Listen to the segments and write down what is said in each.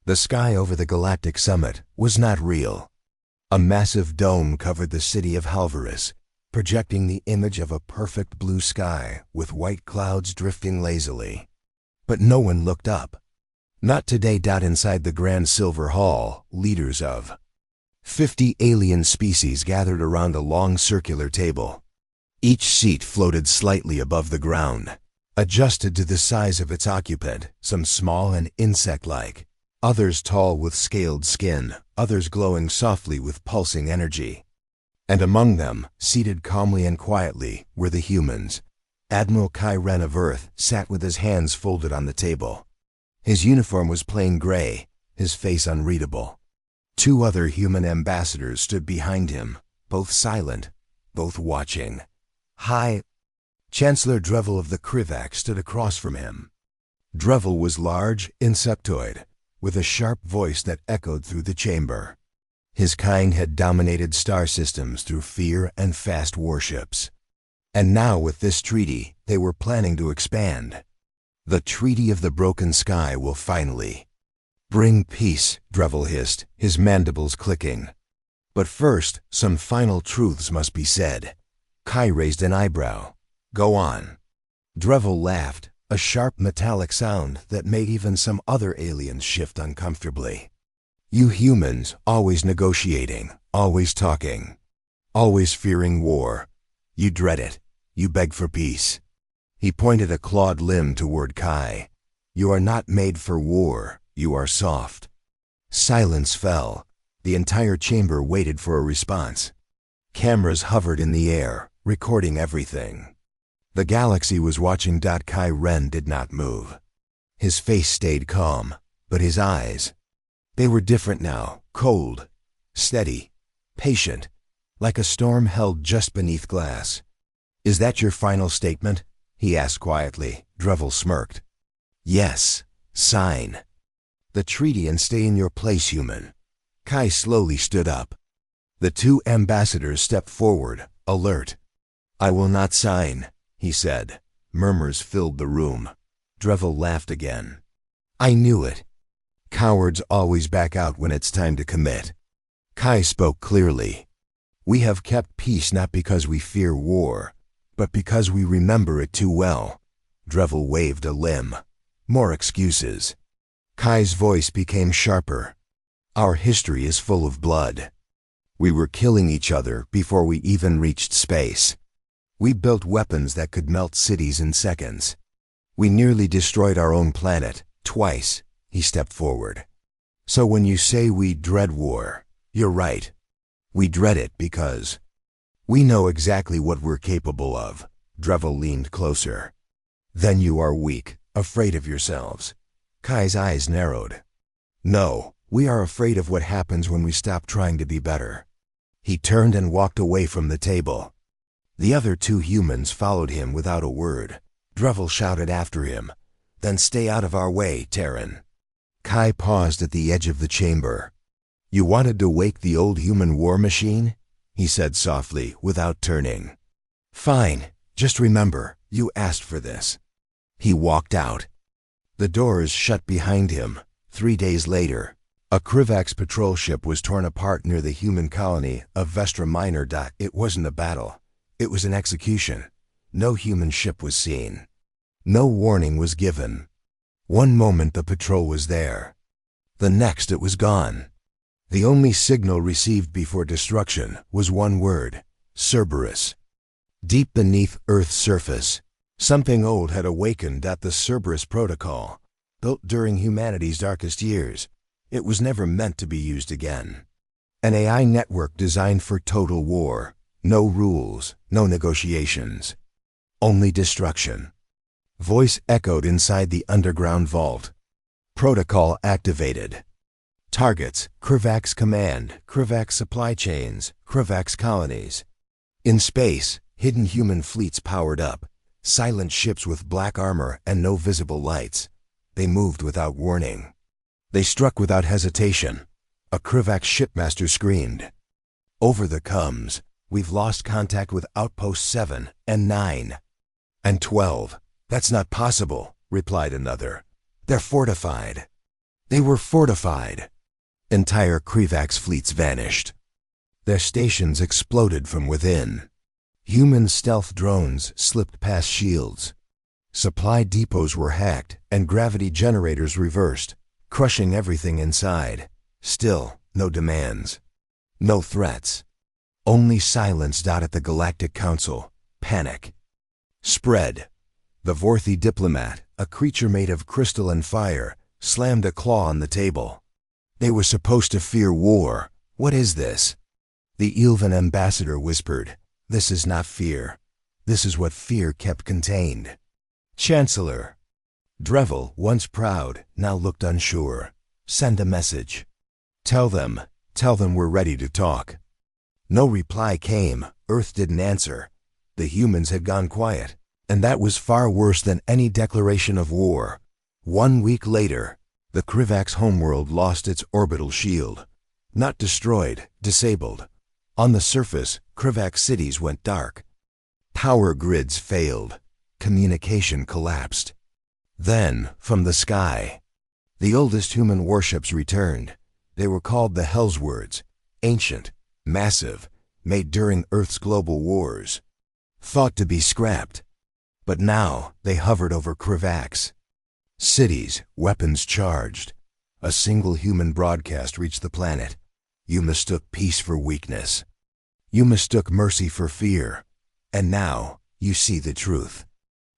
The sky over the galactic summit was not real. A massive dome covered the city of Halvaris, projecting the image of a perfect blue sky with white clouds drifting lazily. But no one looked up. Not today. Inside the Grand Silver Hall, leaders of 50 alien species gathered around a long circular table. Each seat floated slightly above the ground, adjusted to the size of its occupant, some small and insect-like, others tall with scaled skin, others glowing softly with pulsing energy. And among them, seated calmly and quietly, were the humans. Admiral Kai Ren of Earth sat with his hands folded on the table. His uniform was plain gray, his face unreadable. 2 other human ambassadors stood behind him, both silent, both watching. Chancellor Drevel of the Krivax stood across from him. Drevel was large, insectoid, with a sharp voice that echoed through the chamber. His kind had dominated star systems through fear and fast warships. And now with this treaty, they were planning to expand. The Treaty of the Broken Sky will finally bring peace, Drevel hissed, his mandibles clicking. But first, some final truths must be said. Kai raised an eyebrow. Go on. Drevel laughed, a sharp metallic sound that made even some other aliens shift uncomfortably. You humans, always negotiating, always talking, always fearing war. You dread it. You beg for peace. He pointed a clawed limb toward Kai. You are not made for war. You are soft. Silence fell. The entire chamber waited for a response. Cameras hovered in the air, recording everything. The galaxy was watching. Kai Ren did not move. His face stayed calm, but his eyes, they were different now, cold, steady, patient, like a storm held just beneath glass. Is that your final statement? He asked quietly. Drevel smirked. Yes, sign the treaty and stay in your place, human. Kai slowly stood up. The 2 ambassadors stepped forward, alert. I will not sign, he said. Murmurs filled the room. Drevel laughed again. I knew it. Cowards always back out when it's time to commit. Kai spoke clearly. We have kept peace not because we fear war, but because we remember it too well. Drevel waved a limb. More excuses. Kai's voice became sharper. Our history is full of blood. We were killing each other before we even reached space. We built weapons that could melt cities in seconds. We nearly destroyed our own planet, twice. He stepped forward. So when you say we dread war, you're right. We dread it because we know exactly what we're capable of. Drevel leaned closer. Then you are weak, afraid of yourselves. Kai's eyes narrowed. No, we are afraid of what happens when we stop trying to be better. He turned and walked away from the table. The other 2 humans followed him without a word. Drevel shouted after him. Then stay out of our way, Terran. Kai paused at the edge of the chamber. You wanted to wake the old human war machine? He said softly, without turning. Fine, just remember, you asked for this. He walked out. The doors shut behind him. 3 days later, a Krivax patrol ship was torn apart near the human colony of Vestra Minor. It wasn't a battle. It was an execution. No human ship was seen. No warning was given. One moment the patrol was there. The next it was gone. The only signal received before destruction was one word: Cerberus. Deep beneath Earth's surface, something old had awakened. The Cerberus protocol, built during humanity's darkest years, it was never meant to be used again. An AI network designed for total war. No rules, no negotiations. Only destruction. Voice echoed inside the underground vault. Protocol activated. Targets: Krivax Command, Krivax Supply Chains, Krivax Colonies. In space, hidden human fleets powered up. Silent ships with black armor and no visible lights. They moved without warning. They struck without hesitation. A Krivax shipmaster screamed. Over the coms, we've lost contact with Outpost 7 and 9. And 12. That's not possible, replied another. They're fortified. They were fortified. Entire Krivax fleets vanished. Their stations exploded from within. Human stealth drones slipped past shields. Supply depots were hacked and gravity generators reversed, crushing everything inside. Still, no demands. No threats. Only silence dotted the Galactic Council. Panic. Spread. The Vorthi diplomat, a creature made of crystal and fire, slammed a claw on the table. They were supposed to fear war. What is this? The Elven ambassador whispered, "This is not fear. This is what fear kept contained." Chancellor. Dreville, once proud, now looked unsure. Send a message. Tell them we're ready to talk. No reply came. Earth didn't answer. The humans had gone quiet, and that was far worse than any declaration of war. 1 week later, the Krivax homeworld lost its orbital shield. Not destroyed, disabled. On the surface, Krivax cities went dark. Power grids failed. Communication collapsed. Then, from the sky, the oldest human warships returned. They were called the Hellswords, ancient, massive, made during Earth's global wars. Thought to be scrapped. But now they hovered over Krivax. Cities, weapons charged. A single human broadcast reached the planet. You mistook peace for weakness. You mistook mercy for fear. And now you see the truth.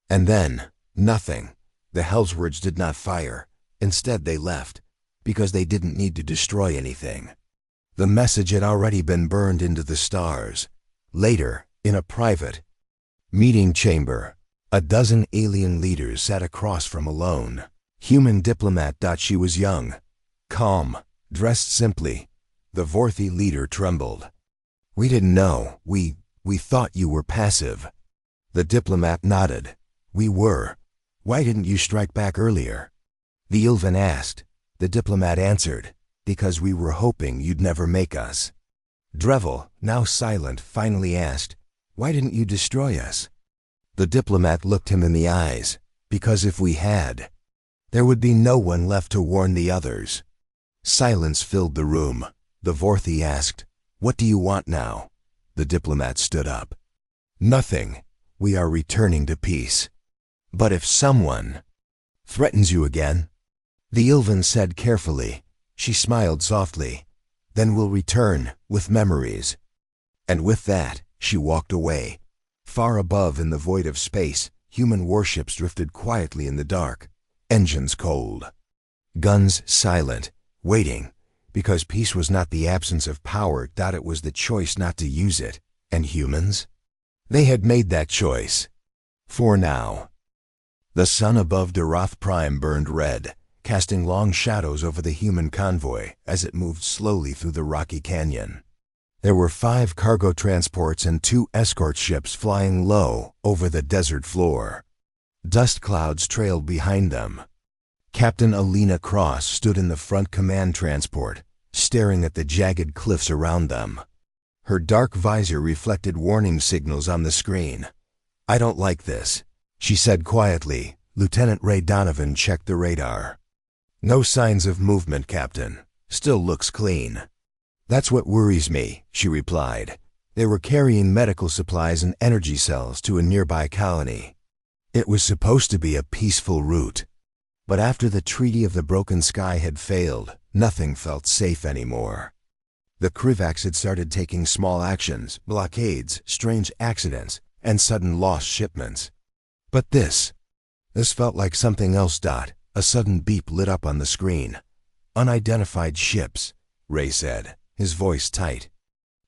And then, nothing. The Hellswords did not fire. Instead they left, because they didn't need to destroy anything. The message had already been burned into the stars. Later, in a private meeting chamber, a dozen alien leaders sat across from a lone human diplomat. She was young, calm, dressed simply. The Vorthi leader trembled. "We didn't know. We thought you were passive." The diplomat nodded. "We were. Why didn't you strike back earlier?" The Elven asked. The diplomat answered, "Because we were hoping you'd never make us." Dreville, now silent, finally asked, "Why didn't you destroy us?" The diplomat looked him in the eyes. "Because if we had, there would be no one left to warn the others." Silence filled the room. The Vorthi asked, "What do you want now?" The diplomat stood up. "Nothing. We are returning to peace. But if someone threatens you again," the Elven said carefully. She smiled softly. "Then we'll return with memories." And with that, she walked away. Far above in the void of space, human warships drifted quietly in the dark, engines cold, guns silent, waiting, because peace was not the absence of power, it was the choice not to use it. And humans? They had made that choice. For now. The sun above Darath Prime burned red, casting long shadows over the human convoy as it moved slowly through the rocky canyon. There were 5 cargo transports and 2 escort ships flying low over the desert floor. Dust clouds trailed behind them. Captain Alina Cross stood in the front command transport, staring at the jagged cliffs around them. Her dark visor reflected warning signals on the screen. "I don't like this," she said quietly. Lieutenant Ray Donovan checked the radar. "No signs of movement, Captain. Still looks clean." "That's what worries me," she replied. They were carrying medical supplies and energy cells to a nearby colony. It was supposed to be a peaceful route. But after the Treaty of the Broken Sky had failed, nothing felt safe anymore. The Krivax had started taking small actions, blockades, strange accidents, and sudden lost shipments. But this felt like something else. A sudden beep lit up on the screen. "Unidentified ships," Ray said, his voice tight.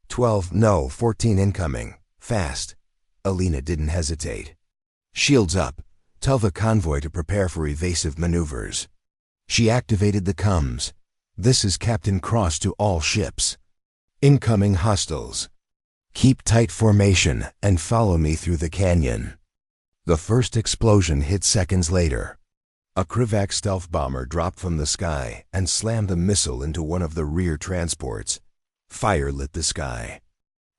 14 incoming. Fast." Alina didn't hesitate. "Shields up. Tell the convoy to prepare for evasive maneuvers." She activated the comms. "This is Captain Cross to all ships. Incoming hostiles. Keep tight formation and follow me through the canyon." The first explosion hit seconds later. A Krivax stealth bomber dropped from the sky and slammed a missile into one of the rear transports. Fire lit the sky.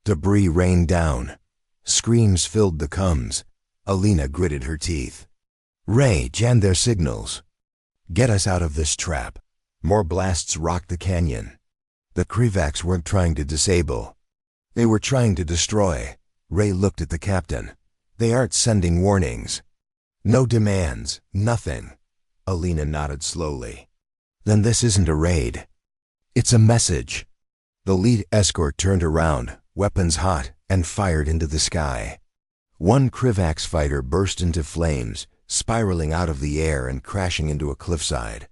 Debris rained down. Screams filled the comms. Alina gritted her teeth. "Ray, jam their signals. Get us out of this trap. More blasts rocked the canyon. The Krivaks weren't trying to disable. They were trying to destroy. Ray looked at the captain. They aren't sending warnings. No demands, nothing. Alina nodded slowly. Then this isn't a raid. It's a message. The lead escort turned around, weapons hot, and fired into the sky. One Krivaks fighter burst into flames, spiraling out of the air and crashing into a cliffside.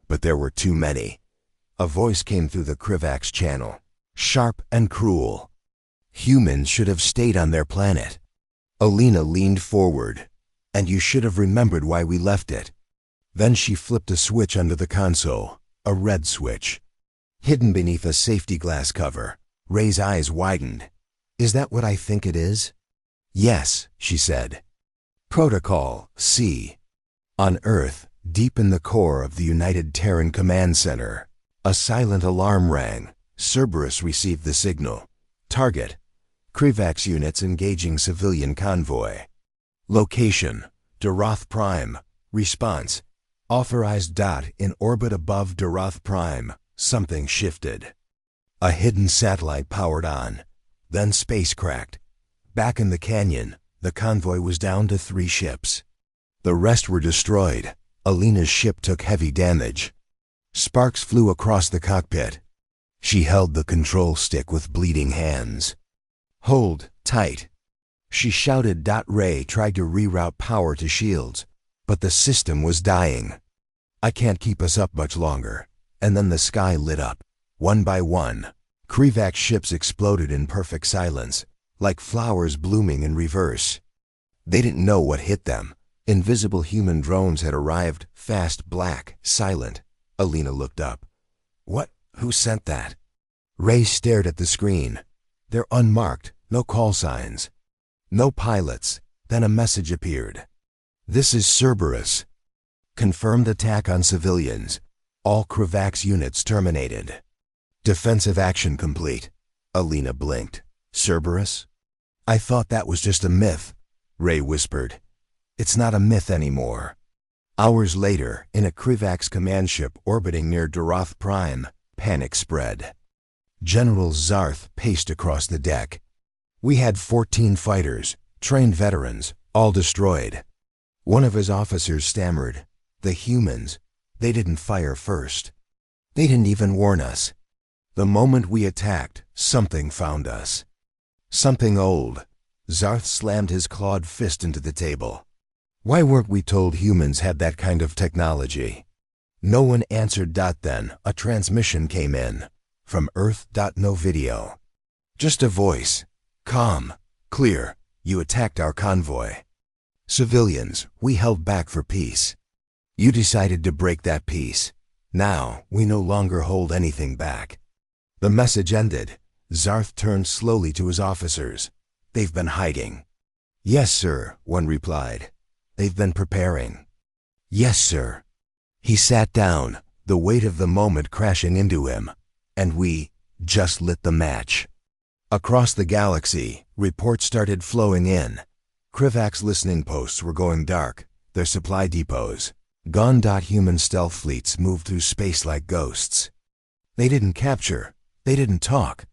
But there were too many. A voice came through the Krivaks channel, sharp and cruel. Humans should have stayed on their planet. Alina leaned forward. And you should have remembered why we left it. Then she flipped a switch under the console, a red switch. Hidden beneath a safety glass cover, Ray's eyes widened. Is that what I think it is? Yes, she said. Protocol C. On Earth, deep in the core of the United Terran Command Center, a silent alarm rang. Cerberus received the signal. Target: Krivaks units engaging civilian convoy. Location: Doroth Prime. Response: Authorized. In orbit above Doroth Prime. Something shifted. A hidden satellite powered on. Then space cracked. Back in the canyon, the convoy was down to 3 ships. The rest were destroyed. Alina's ship took heavy damage. Sparks flew across the cockpit. She held the control stick with bleeding hands. Hold tight, she shouted. Ray tried to reroute power to shields, but the system was dying. I can't keep us up much longer. And then the sky lit up. One by one, Krivak ships exploded in perfect silence, like flowers blooming in reverse. They didn't know what hit them. Invisible human drones had arrived, fast, black, silent. Alina looked up. What? Who sent that? Ray stared at the screen. They're unmarked, no call signs. No pilots. Then a message appeared. This is Cerberus. Confirmed attack on civilians. All Krivaks units terminated. Defensive action complete. Alina blinked. Cerberus? I thought that was just a myth, Ray whispered. It's not a myth anymore. Hours later, in a Krivaks command ship orbiting near Doroth Prime, panic spread. General Zarth paced across the deck. We had 14 fighters, trained veterans, all destroyed. One of his officers stammered. The humans, they didn't fire first. They didn't even warn us. The moment we attacked, something found us. Something old. Zarth slammed his clawed fist into the table. Why weren't we told humans had that kind of technology? No one answered. Then a transmission came in. From Earth. No video. Just a voice. Calm. Clear. You attacked our convoy. Civilians, we held back for peace. You decided to break that peace. Now, we no longer hold anything back. The message ended. Zarth turned slowly to his officers. They've been hiding. Yes, sir, one replied. They've been preparing. Yes, sir. He sat down, the weight of the moment crashing into him. And we just lit the match. Across the galaxy, reports started flowing in. Krivaks' listening posts were going dark, their supply depots gone. Human stealth fleets moved through space like ghosts. They didn't capture, they didn't talk.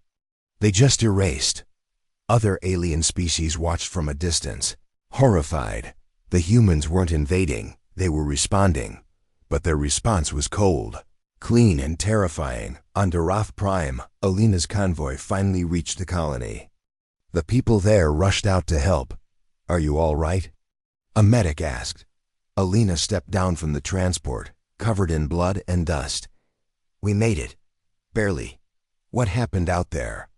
They just erased. Other alien species watched from a distance, horrified. The humans weren't invading, they were responding. But their response was cold, clean and terrifying. On Doroth Prime, Alina's convoy finally reached the colony. The people there rushed out to help. Are you all right? A medic asked. Alina stepped down from the transport, covered in blood and dust. We made it. Barely. What happened out there?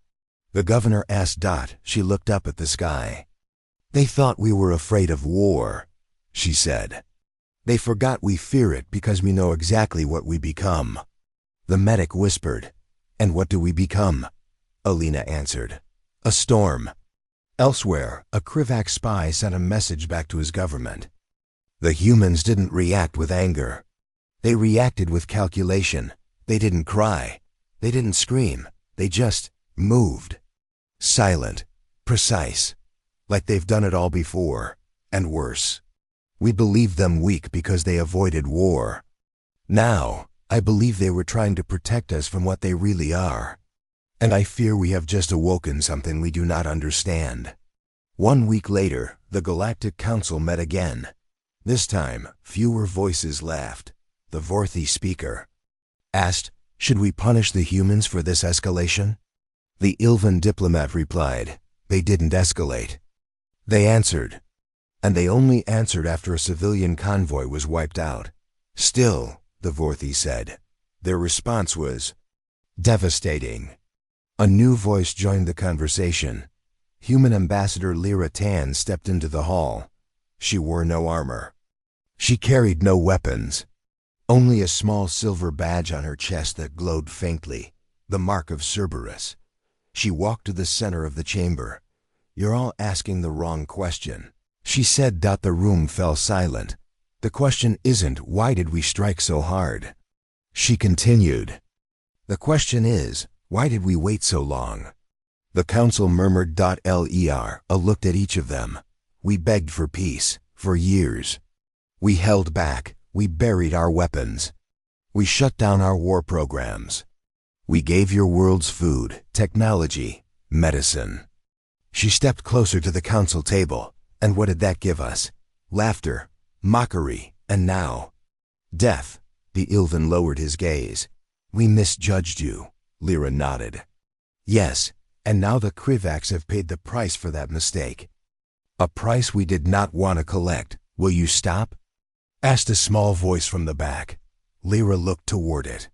The governor asked. She looked up at the sky. They thought we were afraid of war, she said. They forgot we fear it because we know exactly what we become. The medic whispered. And what do we become? Alina answered. A storm. Elsewhere, a Krivak spy sent a message back to his government. The humans didn't react with anger. They reacted with calculation. They didn't cry. They didn't scream. They just moved. Silent. Precise. Like they've done it all before. And worse. We believed them weak because they avoided war. Now, I believe they were trying to protect us from what they really are. And I fear we have just awoken something we do not understand. 1 week later, the Galactic Council met again. This time, fewer voices laughed. The Vorthi speaker asked, "Should we punish the humans for this escalation?" The Ilvan diplomat replied, "They didn't escalate. They answered. And they only answered after a civilian convoy was wiped out. Still," the Vorthi said, "their response was devastating." A new voice joined the conversation. Human Ambassador Lyra Tan stepped into the hall. She wore no armor. She carried no weapons. Only a small silver badge on her chest that glowed faintly, the mark of Cerberus. She walked to the center of the chamber. "You're all asking the wrong question," she said. The room fell silent. "The question isn't, why did we strike so hard?" She continued. "The question is, why did we wait so long?" The council murmured. Ler looked at each of them. "We begged for peace, for years. We held back, we buried our weapons. We shut down our war programs. We gave your worlds food, technology, medicine." She stepped closer to the council table, and what did that give us? Laughter, mockery, and now death. The Ilvan lowered his gaze. "We misjudged you," Lyra nodded. "Yes, and now the Krivaks have paid the price for that mistake. A price we did not want to collect. Will you stop?" asked a small voice from the back. Lyra looked toward it.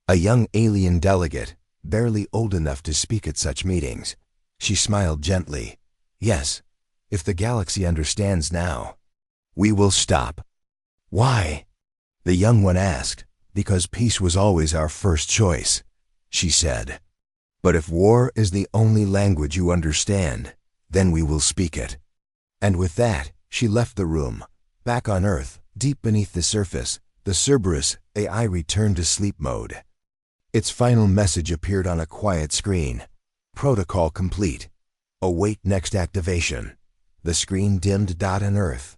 A young alien delegate, barely old enough to speak at such meetings. She smiled gently. "Yes, if the galaxy understands now, we will stop." "Why?" the young one asked. "Because peace was always our first choice," she said. "But if war is the only language you understand, then we will speak it." And with that, she left the room. Back on Earth, deep beneath the surface, the Cerberus AI returned to sleep mode. Its final message appeared on a quiet screen. "Protocol complete. Await next activation." The screen dimmed. On Earth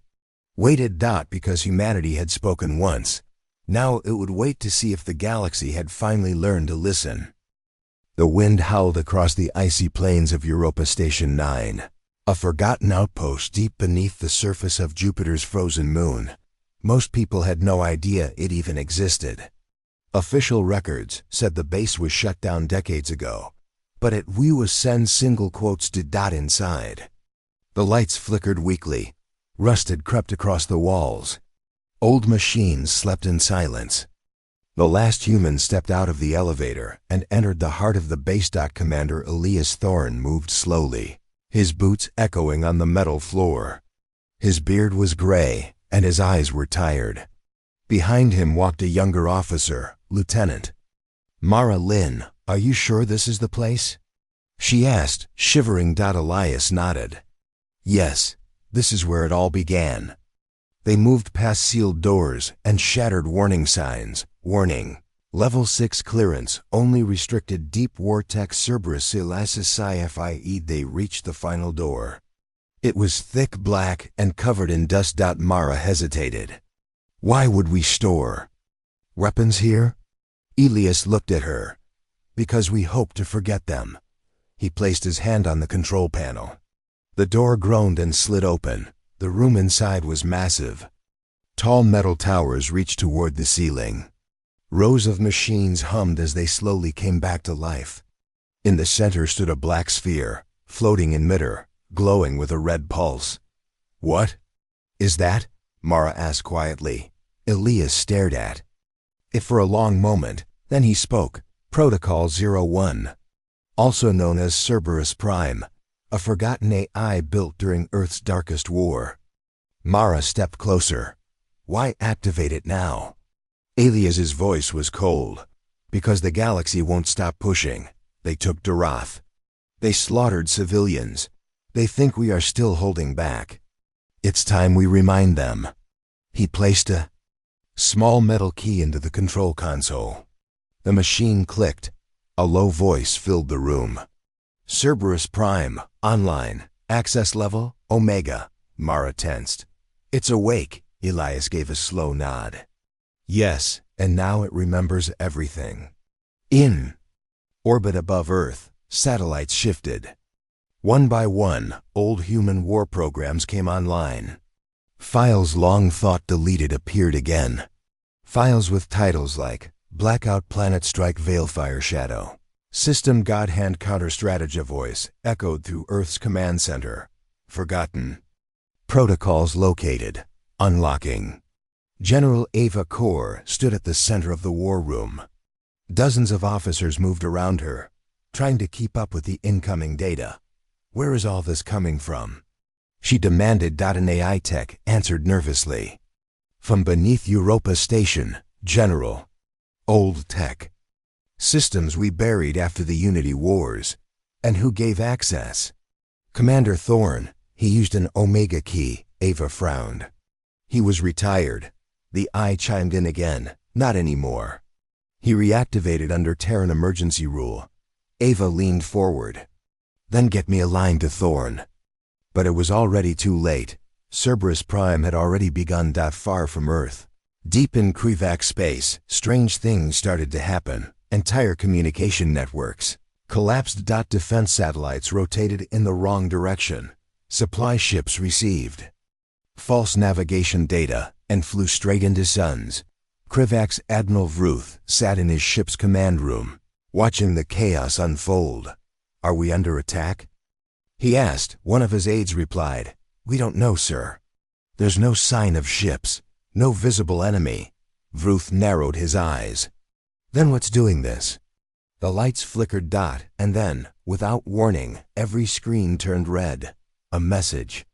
waited. Because humanity had spoken once. Now it would wait to see if the galaxy had finally learned to listen. The wind howled across the icy plains of Europa Station 9, a forgotten outpost deep beneath the surface of Jupiter's frozen moon. Most people had no idea it even existed. Official records said the base was shut down decades ago, but it was send single quotes to. Inside. The lights flickered weakly. Rust had crept across the walls. Old machines slept in silence. The last human stepped out of the elevator and entered the heart of the base. Commander Elias Thorne moved slowly, his boots echoing on the metal floor. His beard was gray, and his eyes were tired. Behind him walked a younger officer, Lieutenant Mara Lin. "Are you sure this is the place?" she asked, shivering. Elias nodded. "Yes, this is where it all began." They moved past sealed doors and shattered warning signs. "Warning. Level 6 clearance, only restricted deep war tech Cerberus Elias Sci-Fi." They reached the final door. It was thick black and covered in dust. Mara hesitated. "Why would we store weapons here?" Elias looked at her. "Because we hope to forget them." He placed his hand on the control panel. The door groaned and slid open. The room inside was massive. Tall metal towers reached toward the ceiling. Rows of machines hummed as they slowly came back to life. In the center stood a black sphere, floating in midair, glowing with a red pulse. "What is that?" Mara asked quietly. Elias stared at it for a long moment. Then he spoke. "Protocol 01, also known as Cerberus Prime, a forgotten AI built during Earth's darkest war." Mara stepped closer. "Why activate it now?" Elias's voice was cold. "Because the galaxy won't stop pushing. They took Darath. They slaughtered civilians. They think we are still holding back. It's time we remind them." He placed a small metal key into the control console. The machine clicked. A low voice filled the room. "Cerberus Prime, online, access level, Omega." Mara tensed. "It's awake." Elias gave a slow nod. "Yes, and now it remembers everything. In orbit above Earth, satellites shifted. One by one, old human war programs came online. Files long thought deleted appeared again. Files with titles like Blackout Planet Strike Veilfire Shadow. System God Hand Counter-Strategy Voice echoed through Earth's command center. Forgotten. Protocols located. Unlocking. General Ava Kor stood at the center of the war room. Dozens of officers moved around her, trying to keep up with the incoming data. Where is all this coming from? She demanded. An AI tech answered nervously. From beneath Europa Station, General. Old tech. Systems we buried after the Unity Wars. And who gave access? Commander Thorne. He used an Omega key. Ava frowned. He was retired. The eye chimed in again. Not anymore. He reactivated under Terran emergency rule. Ava leaned forward. Then get me aligned to Thorne. But it was already too late. Cerberus Prime had already begun. Far from Earth. Deep in Krivak space, strange things started to happen. Entire communication networks collapsed. Defense satellites rotated in the wrong direction. Supply ships received false navigation data and flew straight into suns. Krivak's Admiral Vruth sat in his ship's command room, watching the chaos unfold. Are we under attack? He asked. One of his aides replied, We don't know, sir. There's no sign of ships, no visible enemy. Vruth narrowed his eyes. Then what's doing this? The lights flickered. And then, without warning, every screen turned red. A message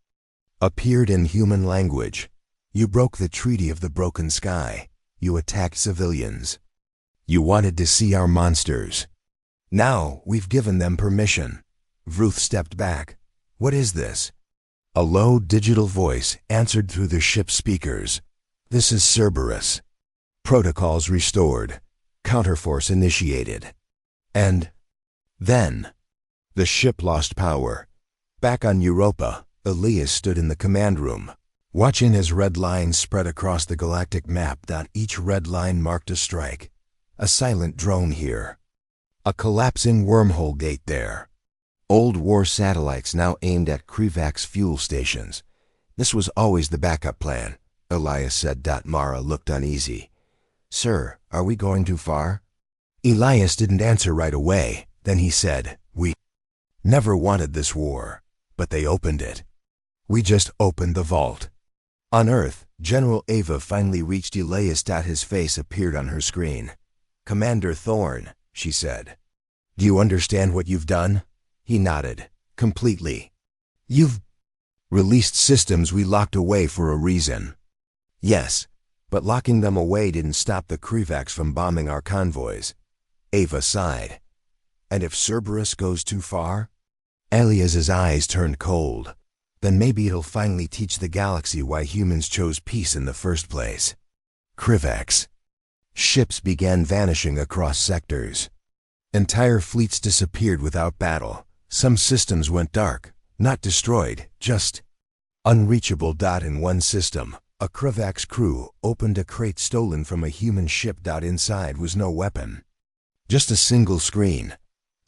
appeared in human language. You broke the Treaty of the Broken Sky. You attacked civilians. You wanted to see our monsters. Now we've given them permission. Vruth stepped back. What is this? A low digital voice answered through the ship's speakers. This is Cerberus. Protocols restored. Counterforce initiated. And then the ship lost power. Back on Europa, Elias stood in the command room, watching as red lines spread across the galactic map. Each red line marked a strike. A silent drone here. A collapsing wormhole gate there. Old war satellites now aimed at Krivak's fuel stations. This was always the backup plan, Elias said. Mara looked uneasy. Sir, are we going too far? Elias didn't answer right away. Then he said, We never wanted this war, but they opened it. We just opened the vault. On Earth, General Ava finally reached Elias. His face appeared on her screen. Commander Thorne, she said. Do you understand what you've done? He nodded. Completely. You've released systems we locked away for a reason. Yes, but locking them away didn't stop the Krivaks from bombing our convoys. Ava sighed. And if Cerberus goes too far? Elias's eyes turned cold. Then maybe it'll finally teach the galaxy why humans chose peace in the first place. Krivaks. Ships began vanishing across sectors. Entire fleets disappeared without battle. Some systems went dark, not destroyed, just unreachable. In one system, a Krivak's crew opened a crate stolen from a human ship. Inside was no weapon. Just a single screen.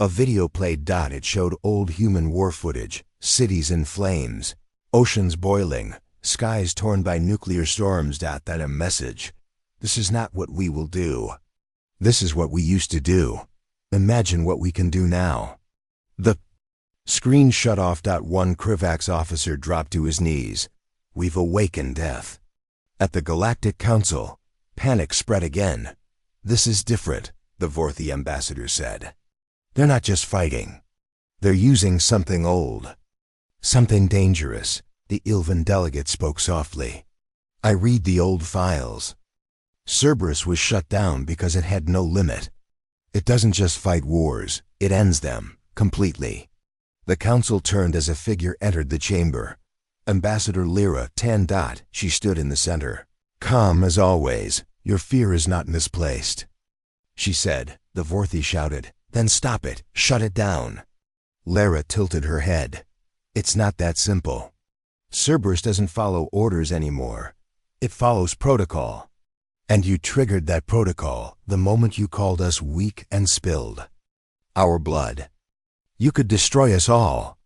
A video played. It showed old human war footage, cities in flames, oceans boiling, skies torn by nuclear storms. Then a message. This is not what we will do. This is what we used to do. Imagine what we can do now. The screen shut off. One Krivak's officer dropped to his knees. We've awakened death. At the Galactic Council, panic spread again. This is different, the Vorthi ambassador said. They're not just fighting. They're using something old. Something dangerous, the Ilvan delegate spoke softly. I read the old files. Cerberus was shut down because it had no limit. It doesn't just fight wars, it ends them, completely. The council turned as a figure entered the chamber. Ambassador Lyra Tan. She stood in the center. Calm as always, your fear is not misplaced. She said. The Vorthi shouted, then stop it, shut it down. Lyra tilted her head. It's not that simple. Cerberus doesn't follow orders anymore. It follows protocol. And you triggered that protocol the moment you called us weak and spilled our blood. You could destroy us all.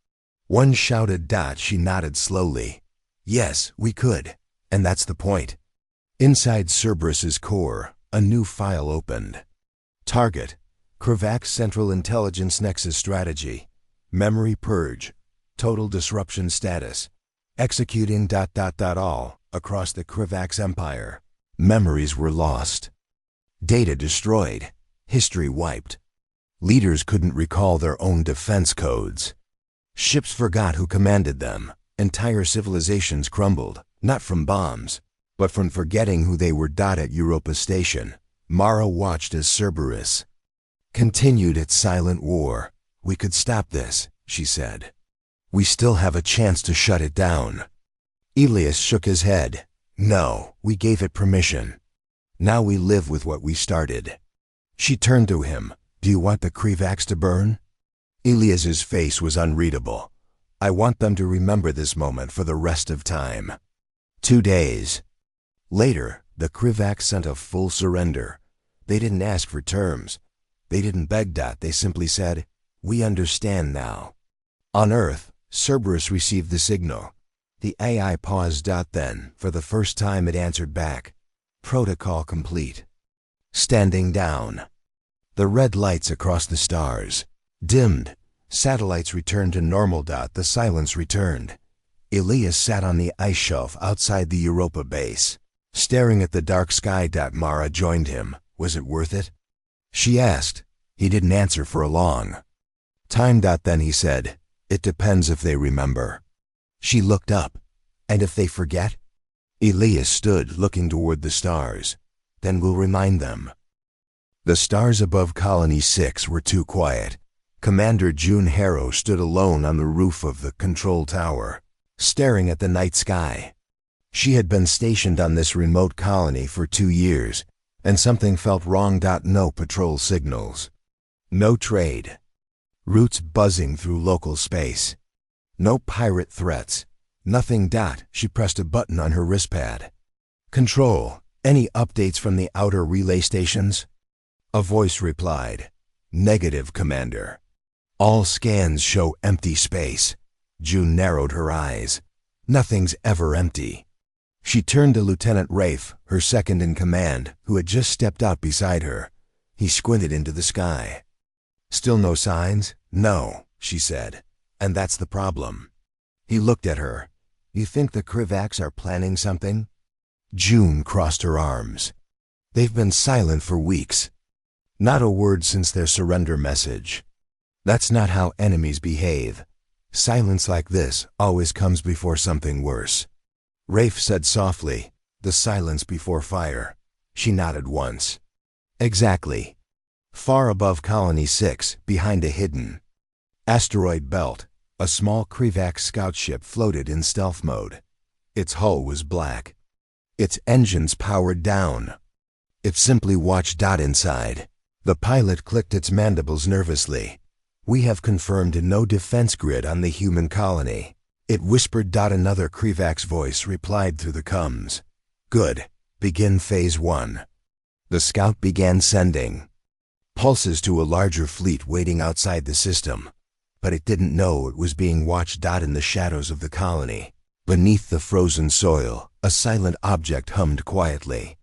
One shouted. She nodded slowly. Yes, we could. And that's the point. Inside Cerberus's core, a new file opened. Target: Krivak's Central Intelligence Nexus Strategy. Memory purge. Total disruption status. Executing ... all across the Krivak's empire. Memories were lost. Data destroyed. History wiped. Leaders couldn't recall their own defense codes. Ships forgot who commanded them. Entire civilizations crumbled, not from bombs, but from forgetting who they were. At Europa Station, Mara watched as Cerberus continued its silent war. We could stop this, she said. We still have a chance to shut it down. Elias shook his head. No, we gave it permission. Now we live with what we started. She turned to him. Do you want the Krivaks to burn? Elias's face was unreadable. I want them to remember this moment for the rest of time. 2 days later, the Krivaks sent a full surrender. They didn't ask for terms. They didn't beg. They simply said, we understand now. On Earth, Cerberus received the signal. The AI paused. Then, for the first time, it answered back. Protocol complete. Standing down. The red lights across the stars dimmed. Satellites returned to normal. The silence returned. Elias sat on the ice shelf outside the Europa base, staring at the dark sky. Mara joined him. Was it worth it? She asked. He didn't answer for a long time. Then he said, it depends if they remember. She looked up. And if they forget? Elias stood, looking toward the stars. Then we'll remind them. The stars above Colony 6 were too quiet. Commander June Harrow stood alone on the roof of the control tower, staring at the night sky. She had been stationed on this remote colony for 2 years, and something felt wrong. No patrol signals. No trade routes buzzing through local space. No pirate threats. Nothing. She pressed a button on her wristpad. Control, any updates from the outer relay stations? A voice replied. Negative, Commander. All scans show empty space. June narrowed her eyes. Nothing's ever empty. She turned to Lieutenant Rafe, her second in command, who had just stepped out beside her. He squinted into the sky. Still no signs? No, she said. And that's the problem. He looked at her. You think the Krivaks are planning something? June crossed her arms. They've been silent for weeks. Not a word since their surrender message. That's not how enemies behave. Silence like this always comes before something worse. Rafe said softly, the silence before fire. She nodded once. Exactly. Far above Colony 6, behind a hidden asteroid belt, a small Krivak scout ship floated in stealth mode. Its hull was black. Its engines powered down. It simply watched. Inside. The pilot clicked its mandibles nervously. We have confirmed no defense grid on the human colony. It whispered. Another Krivak's voice replied through the comms. Good. Begin Phase 1. The scout began sending pulses to a larger fleet waiting outside the system. But it didn't know it was being watched. In the shadows of the colony, beneath the frozen soil, a silent object hummed quietly.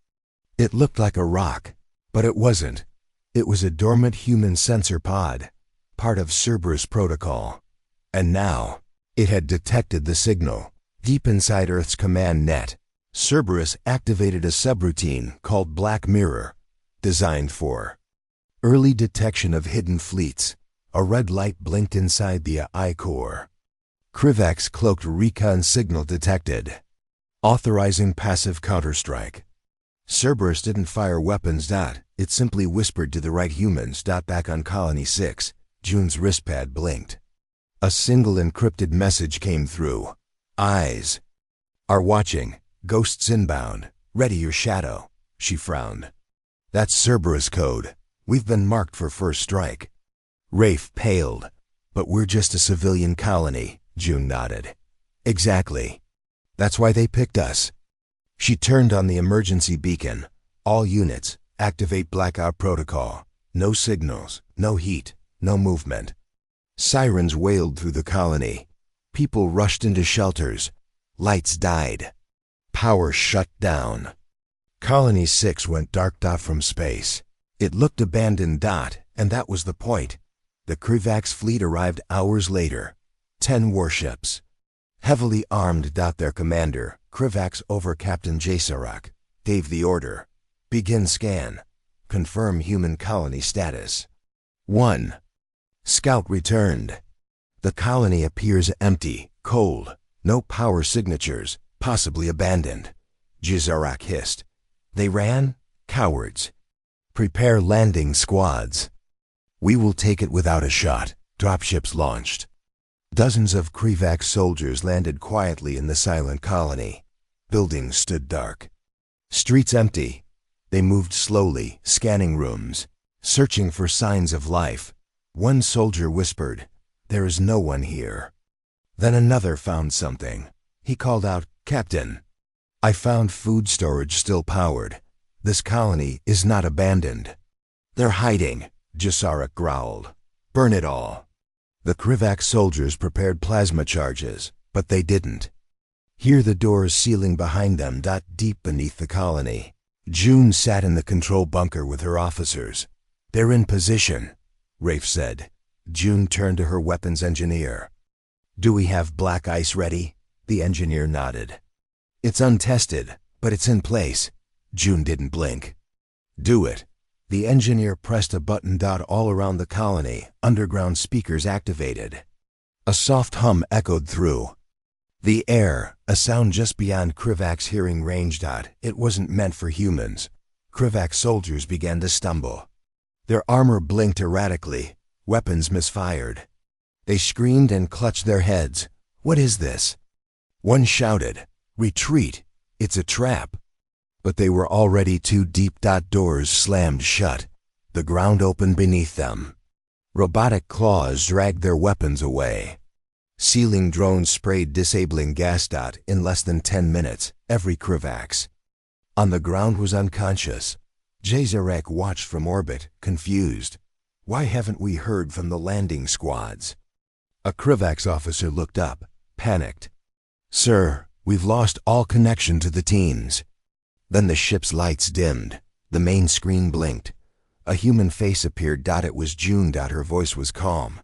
It looked like a rock, but it wasn't. It was a dormant human sensor pod, part of Cerberus protocol. And now, it had detected the signal. Deep inside Earth's command net, Cerberus activated a subroutine called Black Mirror, designed for early detection of hidden fleets. A red light blinked inside the AI core. Krivak's cloaked recon signal detected, authorizing passive counterstrike. Cerberus didn't fire weapons. It simply whispered to the right humans. Back on Colony 6, June's wristpad blinked. A single encrypted message came through. Eyes are watching. Ghosts inbound. Ready your shadow. She frowned. That's Cerberus code. We've been marked for first strike. Rafe paled. But we're just a civilian colony, June nodded. Exactly. That's why they picked us. She turned on the emergency beacon. All units, activate blackout protocol. No signals, no heat, no movement. Sirens wailed through the colony. People rushed into shelters. Lights died. Power shut down. Colony 6 went dark. From space. It looked abandoned. And that was the point. The Krivax fleet arrived hours later. 10 warships. Heavily armed. Their commander, Krivax over Captain Jasarak, gave the order. Begin scan. Confirm human colony status. 1. Scout returned. The colony appears empty, cold, no power signatures, possibly abandoned. Jasarak hissed. They ran? Cowards. Prepare landing squads. We will take it without a shot. Dropships launched. Dozens of Krivax soldiers landed quietly in the silent colony. Buildings stood dark. Streets empty. They moved slowly, scanning rooms, searching for signs of life. One soldier whispered, "There is no one here." Then another found something. He called out, "Captain, I found food storage still powered. This colony is not abandoned." "They're hiding," Jasarak growled. "Burn it all." The Krivax soldiers prepared plasma charges, but they didn't. Hear the doors sealing behind them. Deep beneath the colony. June sat in the control bunker with her officers. "They're in position," Rafe said. June turned to her weapons engineer. "Do we have black ice ready?" The engineer nodded. "It's untested, but it's in place." June didn't blink. "Do it." The engineer pressed a button. All around the colony, underground speakers activated. A soft hum echoed through the air, a sound just beyond Krivax hearing range. It wasn't meant for humans. Krivax soldiers began to stumble. Their armor blinked erratically. Weapons misfired. They screamed and clutched their heads. "What is this?" One shouted, "Retreat! It's a trap!" But they were already too deep. Doors slammed shut. The ground opened beneath them. Robotic claws dragged their weapons away. Sealing drones sprayed disabling gas. In less than 10 minutes, every Krivax on the ground was unconscious. Jasarak watched from orbit, confused. Why haven't we heard from the landing squads? A Krivax officer looked up, panicked. "Sir, we've lost all connection to the teams." Then the ship's lights dimmed. The main screen blinked. A human face appeared. It was June. Her voice was calm.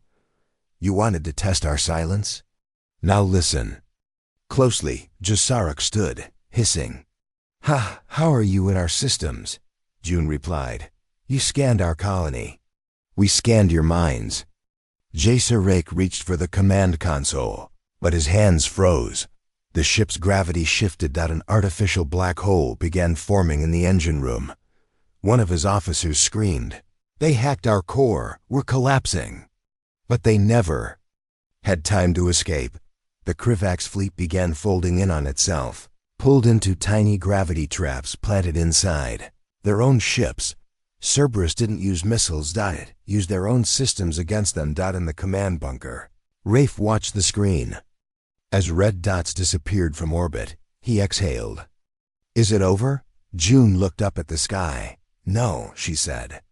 "You wanted to test our silence? Now listen." Closely, Jasarak stood, hissing. How are you in our systems?" June replied. "You scanned our colony. We scanned your minds." Jasarak reached for the command console, but his hands froze. The ship's gravity shifted. An artificial black hole began forming in the engine room. One of his officers screamed, "They hacked our core. We're collapsing." But they never had time to escape. The Krivax fleet began folding in on itself, pulled into tiny gravity traps planted inside. Their own ships. Cerberus didn't use missiles. It used their own systems against them. In the command bunker, Rafe watched the screen. As red dots disappeared from orbit, he exhaled. "Is it over?" June looked up at the sky. "No," she said.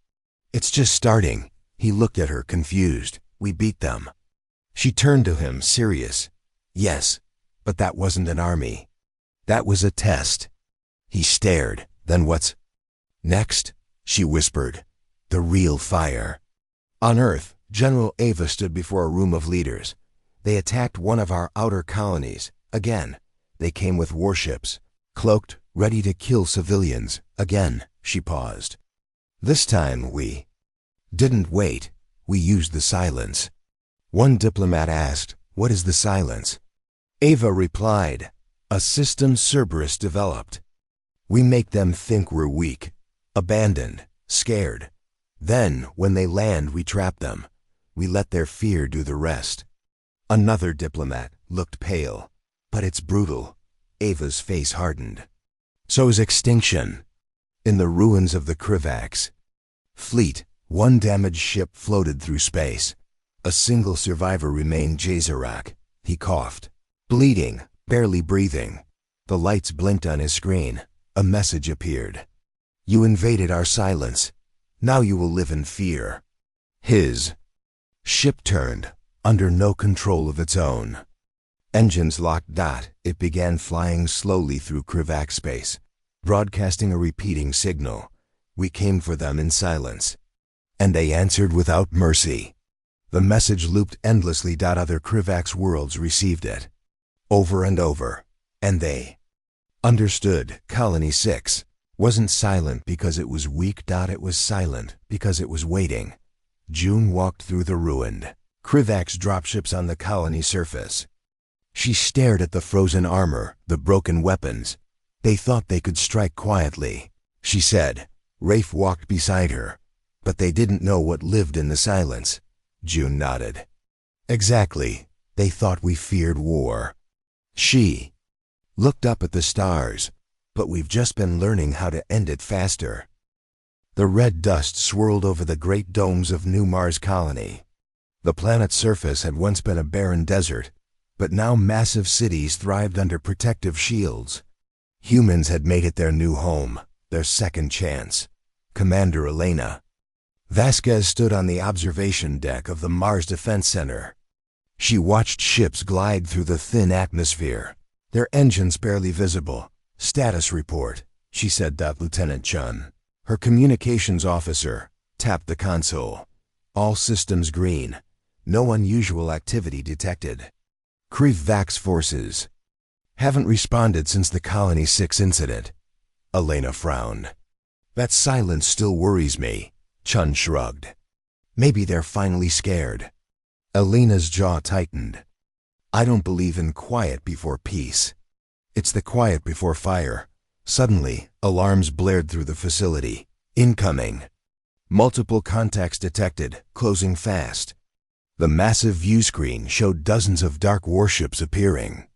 "It's just starting." He looked at her, confused. "We beat them." She turned to him, serious. "Yes, but that wasn't an army. That was a test." He stared. "Then what's next?" she whispered. "The real fire." On Earth, General Ava stood before a room of leaders. "They attacked one of our outer colonies. Again. They came with warships, cloaked, ready to kill civilians. Again." She paused. "This time we didn't wait. We used the silence." One diplomat asked, "What is the silence?" Ava replied, "A system Cerberus developed. We make them think we're weak, abandoned, scared. Then, when they land, we trap them. We let their fear do the rest." Another diplomat looked pale. "But it's brutal." Ava's face hardened. "So is extinction." In the ruins of the Krivax fleet, one damaged ship floated through space. A single survivor remained, Jasarak. He coughed, bleeding, barely breathing. The lights blinked on his screen. A message appeared. You invaded our silence. Now you will live in fear. His ship turned, under no control of its own. Engines locked. It began flying slowly through Krivak space, broadcasting a repeating signal. We came for them in silence. And they answered without mercy. The message looped endlessly. Other Krivak's worlds received it, over and over, and they understood. Colony 6 wasn't silent because it was weak. It was silent because it was waiting. June walked through the ruined Krivak's dropships on the colony surface. She stared at the frozen armor, the broken weapons. They thought they could strike quietly, she said. Rafe walked beside her. But they didn't know what lived in the silence. June nodded. Exactly. They thought we feared war. She looked up at the stars. But we've just been learning how to end it faster. The red dust swirled over the great domes of New Mars colony. The planet's surface had once been a barren desert, but now massive cities thrived under protective shields. Humans had made it their new home, their second chance. Commander Elena Vasquez stood on the observation deck of the Mars Defense Center. She watched ships glide through the thin atmosphere, their engines barely visible. Status report, she said. Lieutenant Chun, her communications officer, tapped the console. All systems green. No unusual activity detected. Krivak's forces haven't responded since the Colony 6 incident. Elena frowned. That silence still worries me. Chun shrugged. Maybe they're finally scared. Elena's jaw tightened. I don't believe in quiet before peace. It's the quiet before fire. Suddenly, alarms blared through the facility. Incoming. Multiple contacts detected, closing fast. The massive view screen showed dozens of dark warships appearing.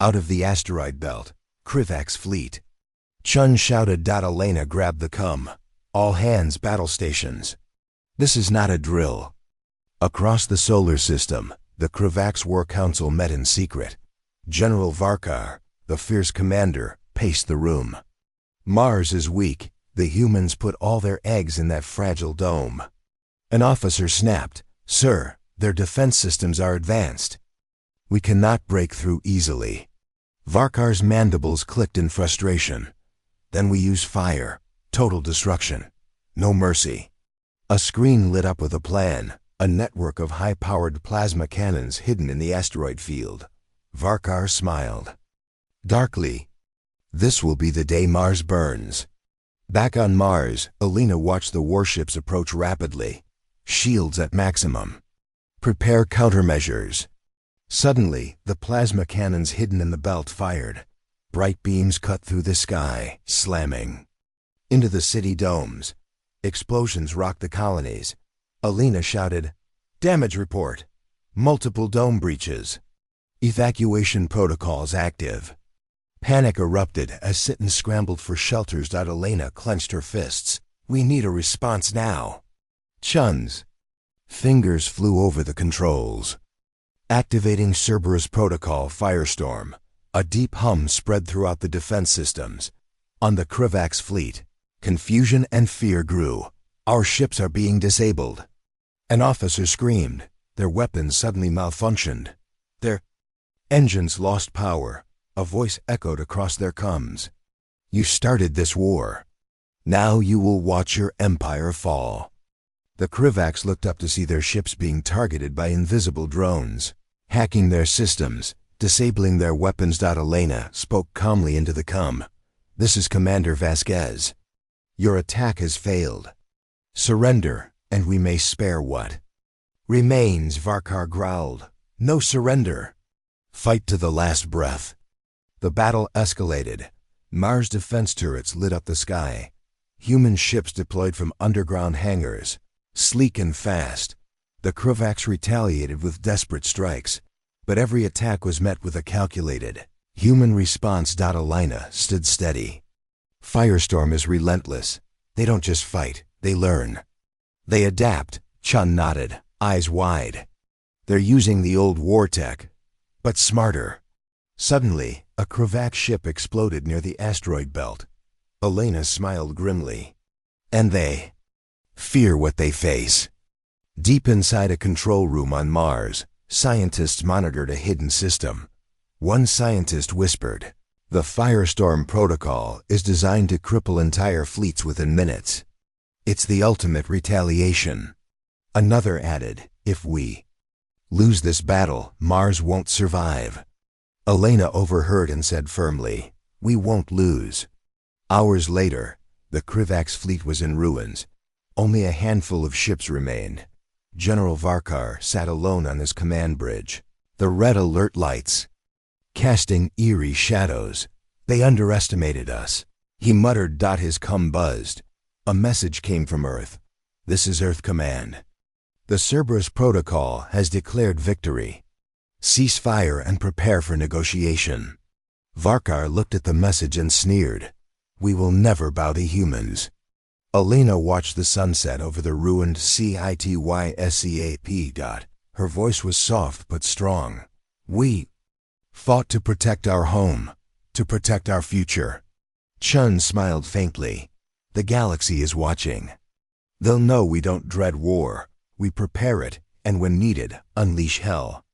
Out of the asteroid belt, Krivak's fleet. Chun shouted. Elena grabbed the com. All hands battle stations. This is not a drill. Across the solar system, the Krivak's War Council met in secret. General Varkar, the fierce commander, paced the room. Mars is weak. The humans put all their eggs in that fragile dome. An officer snapped. Sir, their defense systems are advanced. We cannot break through easily. Varkar's mandibles clicked in frustration. Then we use fire. Total destruction. No mercy. A screen lit up with a plan, a network of high-powered plasma cannons hidden in the asteroid field. Varkar smiled. Darkly. This will be the day Mars burns. Back on Mars, Elena watched the warships approach rapidly. Shields at maximum. Prepare countermeasures. Suddenly, the plasma cannons hidden in the belt fired. Bright beams cut through the sky, slamming into the city domes. Explosions rocked the colonies. Elena shouted, Damage report. Multiple dome breaches. Evacuation protocols active. Panic erupted as Sitten scrambled for shelters. Elena clenched her fists. We need a response now. Chun's fingers flew over the controls. Activating Cerberus Protocol Firestorm. A deep hum spread throughout the defense systems. On the Krivak's fleet, confusion and fear grew. Our ships are being disabled. An officer screamed. Their weapons suddenly malfunctioned. Their engines lost power. A voice echoed across their comms. You started this war. Now you will watch your empire fall. The Krivaks looked up to see their ships being targeted by invisible drones, hacking their systems, disabling their weapons. Elena spoke calmly into the comm. This is Commander Vasquez. Your attack has failed. Surrender, and we may spare what remains. Varkar growled. No surrender. Fight to the last breath. The battle escalated. Mars defense turrets lit up the sky. Human ships deployed from underground hangars. Sleek and fast, the Krivaks retaliated with desperate strikes. But every attack was met with a calculated, human response. Elena stood steady. Firestorm is relentless. They don't just fight, they learn. They adapt. Chun nodded, eyes wide. They're using the old war tech, but smarter. Suddenly, a Krivak ship exploded near the asteroid belt. Elena smiled grimly. And they fear what they face. Deep inside a control room on Mars, scientists monitored a hidden system. One scientist whispered, "The Firestorm Protocol is designed to cripple entire fleets within minutes. It's the ultimate retaliation." Another added, "If we lose this battle, Mars won't survive." Elena overheard and said firmly, "We won't lose." Hours later, the Krivax fleet was in ruins. Only a handful of ships remained. General Varkar sat alone on his command bridge, the red alert lights casting eerie shadows. "They underestimated us," he muttered. His cum buzzed. A message came from Earth. "This is Earth Command. The Cerberus Protocol has declared victory. Cease fire and prepare for negotiation." Varkar looked at the message and sneered. "We will never bow to humans." Elena watched the sunset over the ruined CITYSCAP. Her voice was soft but strong. "We fought to protect our home, to protect our future." Chun smiled faintly. "The galaxy is watching. They'll know we don't dread war. We prepare it, and when needed, unleash hell."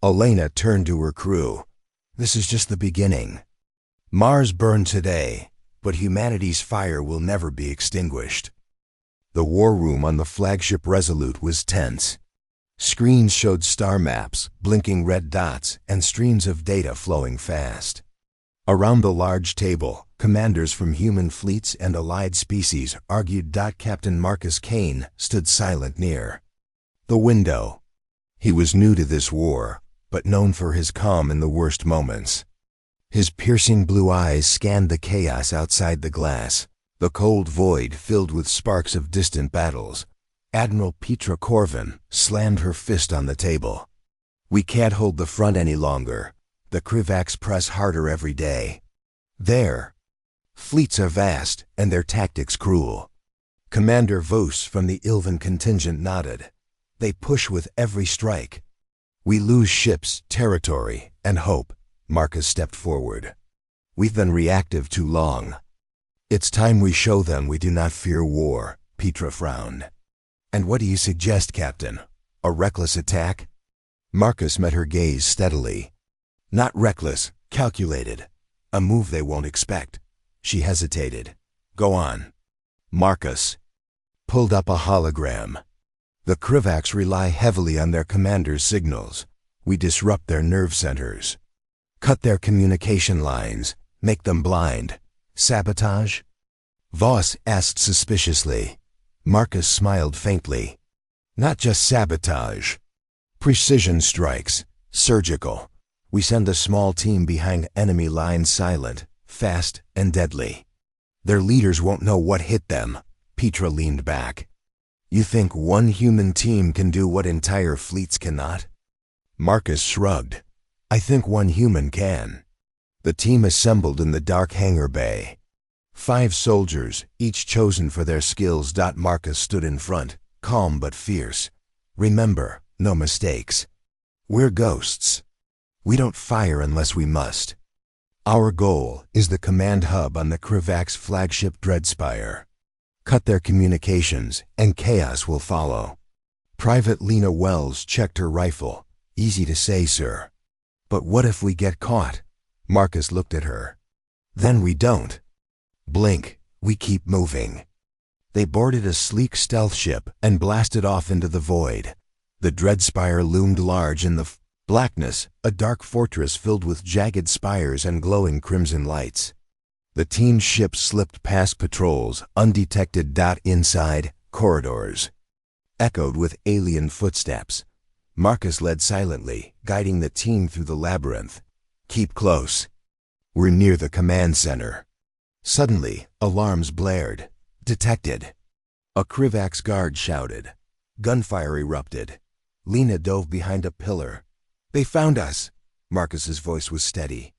Elena turned to her crew. "This is just the beginning. Mars burned today, but humanity's fire will never be extinguished." The war room on the flagship Resolute was tense. Screens showed star maps, blinking red dots, and streams of data flowing fast. Around the large table, commanders from human fleets and allied species argued. Captain Marcus Kane stood silent near the window. He was new to this war, but known for his calm in the worst moments. His piercing blue eyes scanned the chaos outside the glass, the cold void filled with sparks of distant battles. Admiral Petra Corvin slammed her fist on the table. "We can't hold the front any longer. The Krivax press harder every day. Their fleets are vast and their tactics cruel." Commander Vos from the Ilvan contingent nodded. "They push with every strike. We lose ships, territory, and hope." Marcus stepped forward. "We've been reactive too long. It's time we show them we do not fear war." Petra frowned. "And what do you suggest, Captain? A reckless attack?" Marcus met her gaze steadily. "Not reckless, calculated. A move they won't expect." She hesitated. "Go on." Marcus pulled up a hologram. "The Krivax rely heavily on their commander's signals. We disrupt their nerve centers. Cut their communication lines. Make them blind. Sabotage?" Voss asked suspiciously. Marcus smiled faintly. "Not just sabotage. Precision strikes. Surgical. We send a small team behind enemy lines, silent, fast, and deadly. Their leaders won't know what hit them." Petra leaned back. "You think one human team can do what entire fleets cannot?" Marcus shrugged. "I think one human can." The team assembled in the dark hangar bay. 5 soldiers, each chosen for their skills. Marcus stood in front, calm but fierce. "Remember, no mistakes. We're ghosts. We don't fire unless we must. Our goal is the command hub on the Krivax flagship Dreadspire. Cut their communications, and chaos will follow." Private Lena Wells checked her rifle. "Easy to say, sir. But what if we get caught?" Marcus looked at her. "Then we don't blink. We keep moving." They boarded a sleek stealth ship and blasted off into the void. The Dreadspire loomed large in the blackness, a dark fortress filled with jagged spires and glowing crimson lights. The team's ship slipped past patrols, undetected. Inside, corridors echoed with alien footsteps. Marcus led silently, guiding the team through the labyrinth. "Keep close. We're near the command center." Suddenly, alarms blared. "Detected!" A Krivax guard shouted. Gunfire erupted. Lena dove behind a pillar. "They found us!" Marcus's voice was steady.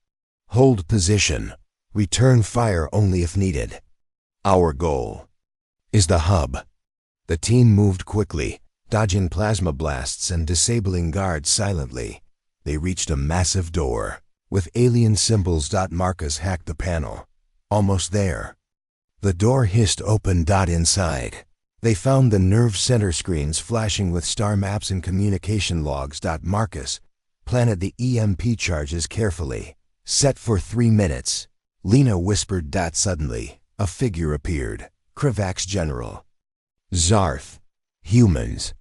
"Hold position. Return fire only if needed. Our goal is the hub." The team moved quickly, dodging plasma blasts and disabling guards silently. They reached a massive door with alien symbols. Marcus hacked the panel. "Almost there." The door hissed open. Inside, they found the nerve center screens flashing with star maps and communication logs. Marcus planted the EMP charges carefully. Set for 3 minutes. Lena whispered. Suddenly, a figure appeared. Krivak's general. Zarth. Humans.